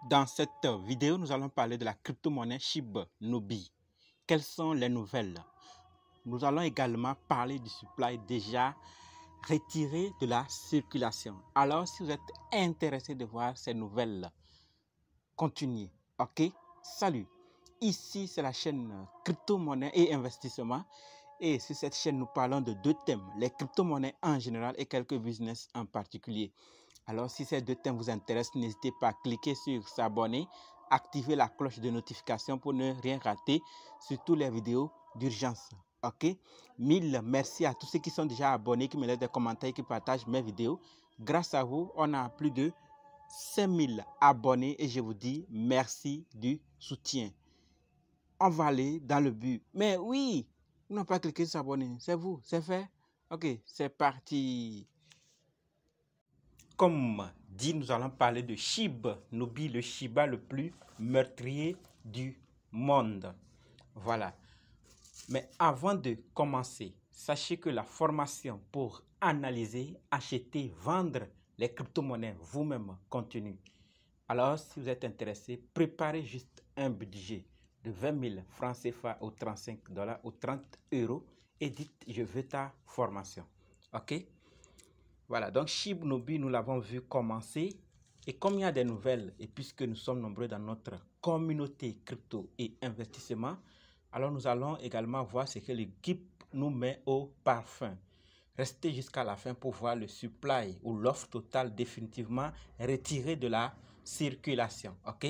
Dans cette vidéo, nous allons parler de la crypto-monnaie SHIB Nobi. Quelles sont les nouvelles? Nous allons également parler du supply déjà retiré de la circulation. Alors, si vous êtes intéressé de voir ces nouvelles, continuez. Ok? Salut! Ici, c'est la chaîne crypto-monnaie et investissement. Et sur cette chaîne, nous parlons de deux thèmes, les crypto-monnaies en général et quelques business en particulier. Alors, si ces deux thèmes vous intéressent, n'hésitez pas à cliquer sur s'abonner, activer la cloche de notification pour ne rien rater sur toutes les vidéos d'urgence. Ok? Mille merci à tous ceux qui sont déjà abonnés, qui me laissent des commentaires, qui partagent mes vidéos. Grâce à vous, on a plus de 5000 abonnés et je vous dis merci du soutien. On va aller dans le but. Mais oui, vous n'avez pas cliqué sur s'abonner. C'est vous, c'est fait? Ok, c'est parti. Comme dit, nous allons parler de SHIB Nobi, le Shiba le plus meurtrier du monde. Voilà. Mais avant de commencer, sachez que la formation pour analyser, acheter, vendre les crypto-monnaies vous-même continue. Alors, si vous êtes intéressé, préparez juste un budget de 20 000 francs CFA ou 35 $ ou 30 € et dites « Je veux ta formation ». OK? Voilà, donc SHIB Nobi, nous l'avons vu commencer. Et comme il y a des nouvelles, et puisque nous sommes nombreux dans notre communauté crypto et investissement, alors nous allons également voir ce que l'équipe nous met au parfum. Restez jusqu'à la fin pour voir le supply ou l'offre totale définitivement retirée de la circulation. Ok?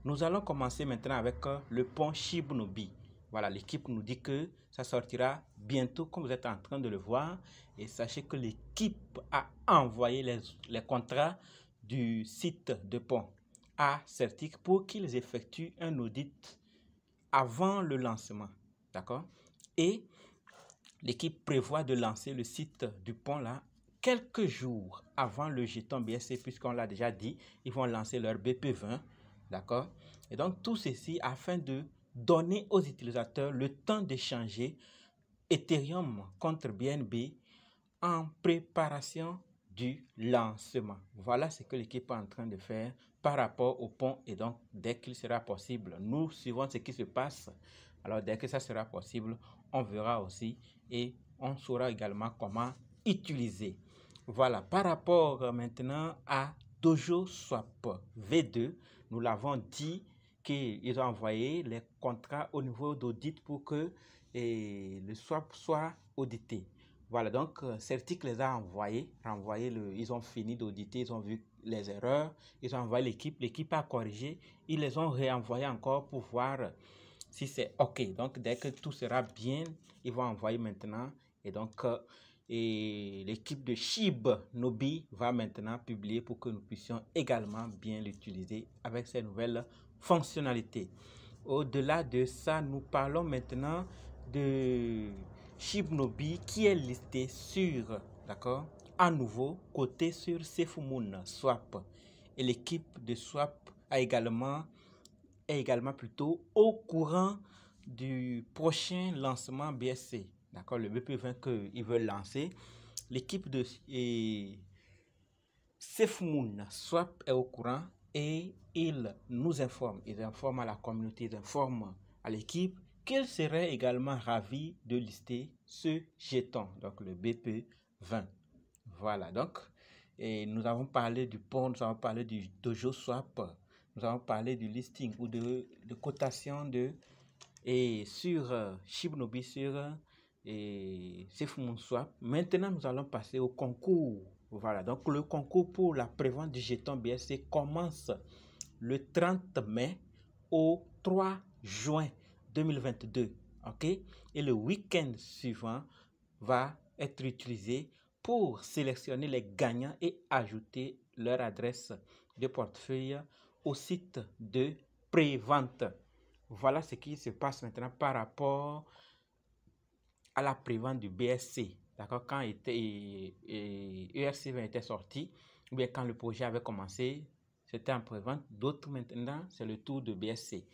Nous allons commencer maintenant avec le pont SHIB Nobi. Voilà, l'équipe nous dit que ça sortira bientôt, comme vous êtes en train de le voir. Et sachez que l'équipe a envoyé les contrats du site de pont à Certic pour qu'ils effectuent un audit avant le lancement. D'accord? Et l'équipe prévoit de lancer le site du pont là quelques jours avant le jeton BSC, puisqu'on l'a déjà dit, ils vont lancer leur BP20. D'accord? Et donc tout ceci afin de donner aux utilisateurs le temps d'échanger Ethereum contre BNB en préparation du lancement. Voilà ce que l'équipe est en train de faire par rapport au pont. Et donc, dès qu'il sera possible, nous suivons ce qui se passe. Alors, dès que ça sera possible, on verra aussi et on saura également comment utiliser. Voilà, par rapport maintenant à Dojo Swap V2, nous l'avons dit qu'ils ont envoyé les contrats au niveau d'audit pour que le swap soit audité. Voilà, donc Certic les a renvoyé ils ont fini d'auditer, ils ont vu les erreurs, ils ont envoyé l'équipe a corrigé, ils les ont réenvoyés encore pour voir si c'est OK. Donc dès que tout sera bien, ils vont envoyer maintenant. Et donc l'équipe de SHIB Nobi va maintenant publier pour que nous puissions également bien l'utiliser avec ces nouvelles fonctionnalités. Au-delà de ça, nous parlons maintenant de SHIB Nobi qui est listé sur, d'accord, à nouveau, côté sur Sefumoon Swap. Et l'équipe de Swap est également plutôt au courant du prochain lancement BSC, d'accord, le BP20 qu'ils veulent lancer. L'équipe de Sefumoon Swap est au courant et ils nous informent, ils informent à la communauté, ils informent à l'équipe qu'ils seraient également ravis de lister ce jeton, donc le BP20. Voilà, donc et nous avons parlé du pont, nous avons parlé du Dojo Swap, nous avons parlé du listing ou de cotation sur SHIB Nobi sur Sefumoon Swap. Maintenant, nous allons passer au concours. Voilà, donc le concours pour la prévente du jeton BSC commence le 30 mai au 3 juin 2022. OK? Et le week-end suivant va être utilisé pour sélectionner les gagnants et ajouter leur adresse de portefeuille au site de prévente. Voilà ce qui se passe maintenant par rapport à la prévente du BSC. D'accord, quand ERC20 était sorti, ou bien quand le projet avait commencé, c'était en prévente. D'autres maintenant, c'est le tour de BSC.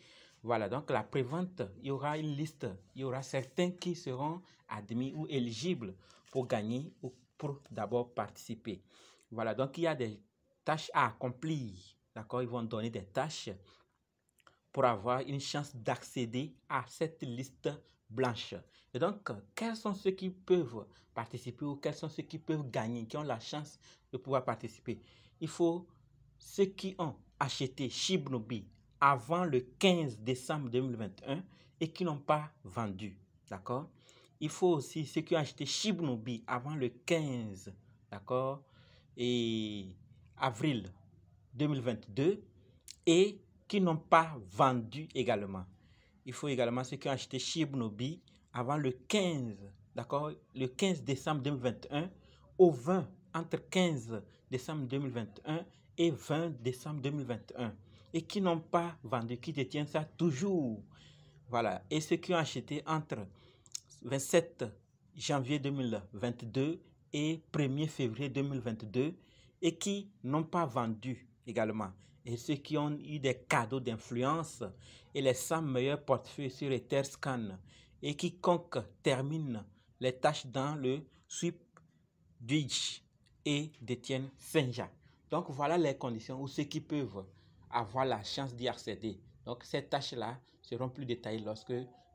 Voilà, donc la prévente, il y aura une liste. Il y aura certains qui seront admis ou éligibles pour gagner ou pour d'abord participer. Voilà, donc il y a des tâches à accomplir d'accord, ils vont donner des tâches pour avoir une chance d'accéder à cette liste blanche. Et donc, quels sont ceux qui peuvent participer ou quels sont ceux qui peuvent gagner, qui ont la chance de pouvoir participer? Il faut ceux qui ont acheté Shibnobi avant le 15 décembre 2021 et qui n'ont pas vendu, d'accord? Il faut aussi ceux qui ont acheté Shibnobi avant le 15, d'accord, et avril 2022 et qui n'ont pas vendu également. Il faut également ceux qui ont acheté Shibnobi avant le 15, d'accord, le 15 décembre 2021 au 20, entre 15 décembre 2021 et 20 décembre 2021 et qui n'ont pas vendu, qui détiennent ça toujours. Voilà. Et ceux qui ont acheté entre 27 janvier 2022 et 1er février 2022 et qui n'ont pas vendu également. Et ceux qui ont eu des cadeaux d'influence et les 100 meilleurs portefeuilles sur Etherscan et quiconque termine les tâches dans le sweep Dwitch et détiennent Senja. Donc voilà les conditions où ceux qui peuvent avoir la chance d'y accéder. Donc ces tâches-là seront plus détaillées lorsque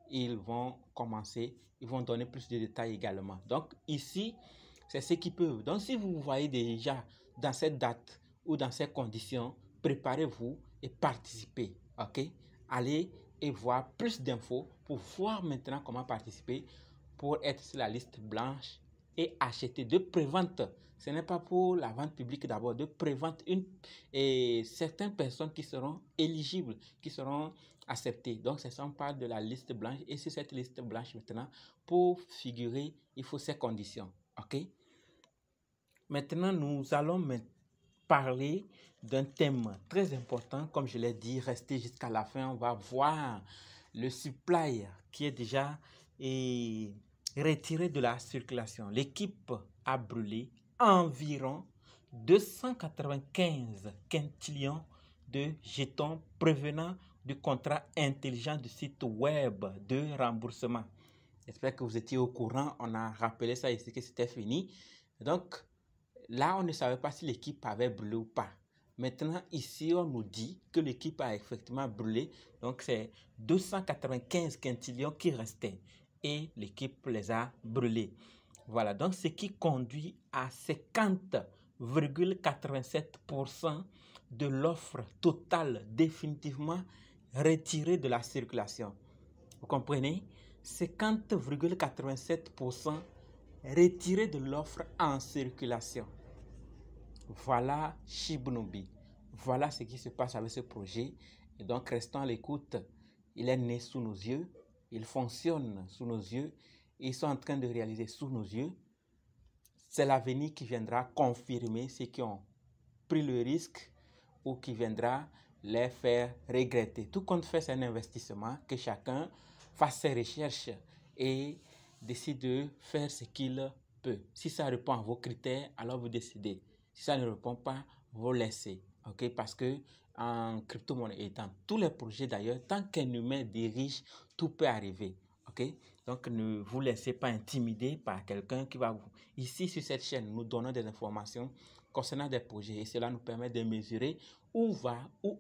ils vont commencer. Ils vont donner plus de détails également. Donc ici, c'est ceux qui peuvent. Donc si vous voyez déjà dans cette date ou dans ces conditions, préparez-vous et participez. Ok? Allez et voir plus d'infos pour voir maintenant comment participer pour être sur la liste blanche et acheter de prévente. Ce n'est pas pour la vente publique d'abord, de prévente et certaines personnes qui seront éligibles, qui seront acceptées. Donc, ce sont pas de la liste blanche. Et sur cette liste blanche maintenant, pour figurer, il faut ces conditions. OK? Maintenant, nous allons parler d'un thème très important. Comme je l'ai dit, restez jusqu'à la fin. On va voir le supply qui est déjà retiré de la circulation. L'équipe a brûlé environ 295 quintillions de jetons provenant du contrat intelligent du site web de remboursement. J'espère que vous étiez au courant. On a rappelé ça ici que c'était fini. Donc, là, on ne savait pas si l'équipe avait brûlé ou pas. Maintenant, ici, on nous dit que l'équipe a effectivement brûlé. Donc, c'est 295 quintillions qui restaient. Et l'équipe les a brûlés. Voilà. Donc, ce qui conduit à 50,87% de l'offre totale définitivement retirée de la circulation. Vous comprenez? 50,87% retiré de l'offre en circulation. Voilà Shibnobi. Voilà ce qui se passe avec ce projet. Et donc, restons à l'écoute. Il est né sous nos yeux. Il fonctionne sous nos yeux. Ils sont en train de réaliser sous nos yeux. C'est l'avenir qui viendra confirmer ceux qui ont pris le risque ou qui viendra les faire regretter. Tout compte fait, c'est un investissement, que chacun fasse ses recherches et décide de faire ce qu'il peut. Si ça répond à vos critères, alors vous décidez. Si ça ne répond pas, vous laissez. Okay? Parce que en crypto-monnaie et dans tous les projets d'ailleurs, tant qu'un humain dirige, tout peut arriver. Okay? Donc ne vous laissez pas intimider par quelqu'un qui va vous... Ici sur cette chaîne, nous donnons des informations concernant des projets et cela nous permet de mesurer où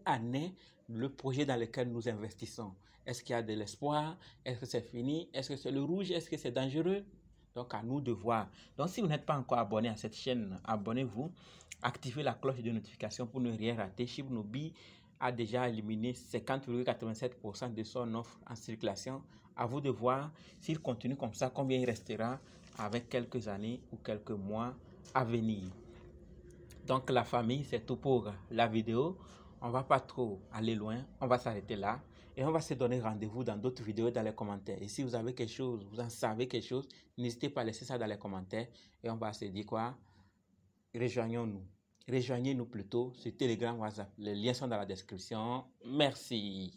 en est le projet dans lequel nous investissons. Est-ce qu'il y a de l'espoir? Est-ce que c'est fini? Est-ce que c'est le rouge? Est-ce que c'est dangereux? Donc, à nous de voir. Donc, si vous n'êtes pas encore abonné à cette chaîne, abonnez-vous. Activez la cloche de notification pour ne rien rater. Shibnobi a déjà éliminé 50,87% de son offre en circulation. À vous de voir s'il continue comme ça, combien il restera avec quelques années ou quelques mois à venir. Donc, la famille, c'est tout pour la vidéo. On ne va pas trop aller loin. On va s'arrêter là. Et on va se donner rendez-vous dans d'autres vidéos dans les commentaires. Et si vous avez quelque chose, vous en savez quelque chose, n'hésitez pas à laisser ça dans les commentaires. Et on va se dire quoi? Rejoignons-nous. Rejoignez-nous plutôt sur Telegram, WhatsApp. Les liens sont dans la description. Merci.